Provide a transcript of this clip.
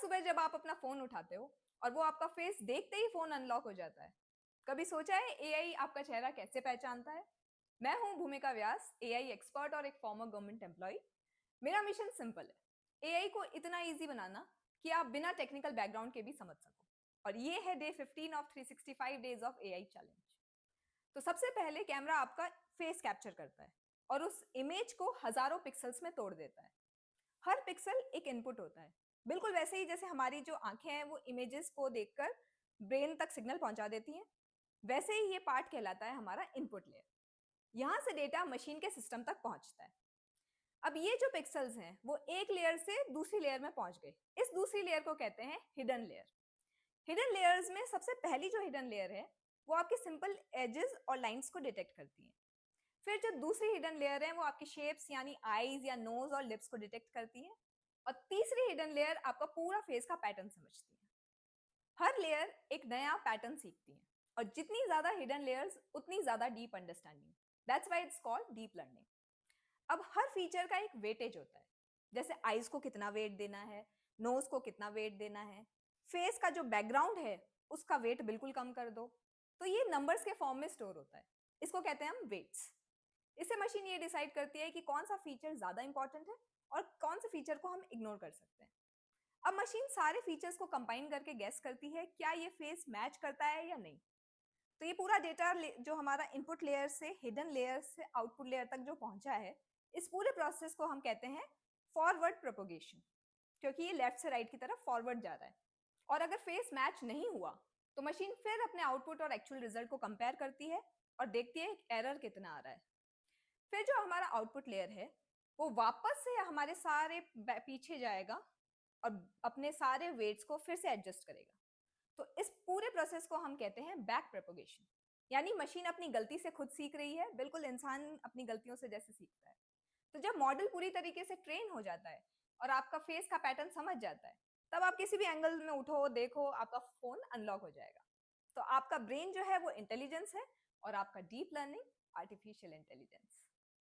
सुबह जब आप अपना फोन उठाते हो और वो आपका फेस देखते ही फोन अनलॉक हो जाता है, कभी सोचा है एआई आपका चेहरा कैसे पहचानता है? मैं हूं भूमिका व्यास, एआई एक्सपर्ट और एक फॉर्मर गवर्नमेंट एम्प्लॉय। मेरा मिशन सिंपल है, एआई को इतना इजी बनाना कि आप बिना टेक्निकल बैकग्राउंड के भी समझ सको। और ये है day 15 of 365 days of AI challenge. तो सबसे पहले कैमरा आपका फेस कैप्चर करता है और उस इमेज को हजारों पिक्सल्स में तोड़ देता है। हर पिक्सल एक इनपुट होता है, बिल्कुल वैसे ही जैसे हमारी जो आंखें हैं वो इमेजेस को देखकर ब्रेन तक सिग्नल पहुंचा देती हैं। वैसे ही ये पार्ट कहलाता है हमारा इनपुट लेयर। यहाँ से डेटा मशीन के सिस्टम तक पहुंचता है। अब ये जो पिक्सल्स हैं वो एक लेयर से दूसरी लेयर में पहुंच गए। इस दूसरी लेयर को कहते हैं हिडन लेयर। हिडन लेयर्स में सबसे पहली जो हिडन लेयर है वो आपके सिंपल एजेस और लाइंस को डिटेक्ट करती है। फिर जो दूसरी हिडन लेयर है वो आपकी शेप्स यानी आईज या नोज और लिप्स को डिटेक्ट करती है। और तीसरी हिडन लेयर आपका पूरा फेस का पैटर्न समझती है। हर लेयर एक नया पैटर्न सीखती है और जितनी ज्यादा हिडन लेयर्स उतनी ज्यादा deep understanding. That's why it's called deep learning. अब हर फीचर का एक वेटेज होता है, जैसे आईज को कितना वेट देना है, नोज को कितना वेट देना है, फेस का जो बैकग्राउंड है उसका वेट बिल्कुल कम कर दो। तो ये नंबर्स के फॉर्म में स्टोर होता है। इसको कहते हैं हम वेट्स। इससे मशीन ये डिसाइड करती है कि कौन सा फीचर ज्यादा इंपॉर्टेंट है और कौन से फीचर को हम इग्नोर कर सकते हैं। अब मशीन सारे फीचर्स को कंबाइन करके गेस करती है क्या ये फेस मैच करता है या नहीं। तो ये पूरा डेटा जो हमारा इनपुट लेयर से हिडन लेयर से आउटपुट लेयर तक जो पहुंचा है, इस पूरे प्रोसेस को हम कहते हैं फॉरवर्ड प्रोपोगेशन, क्योंकि ये लेफ्ट से राइट की तरफ फॉरवर्ड जा रहा है। और अगर फेस मैच नहीं हुआ तो मशीन फिर अपने आउटपुट और एक्चुअल रिजल्ट को कंपेयर करती है और देखती है एरर कितना आ रहा है। फिर जो हमारा आउटपुट लेयर है वो वापस से हमारे सारे पीछे जाएगा और अपने सारे वेट्स को फिर से एडजस्ट करेगा। तो इस पूरे प्रोसेस को हम कहते हैं बैक प्रोपोगेशन। यानी मशीन अपनी गलती से खुद सीख रही है, बिल्कुल इंसान अपनी गलतियों से जैसे सीखता है। तो जब मॉडल पूरी तरीके से ट्रेन हो जाता है और आपका फेस का पैटर्न समझ जाता है, तब आप किसी भी एंगल में उठो देखो आपका फोन अनलॉक हो जाएगा। तो आपका ब्रेन जो है वो इंटेलिजेंस है और आपका डीप लर्निंग आर्टिफिशियल इंटेलिजेंस।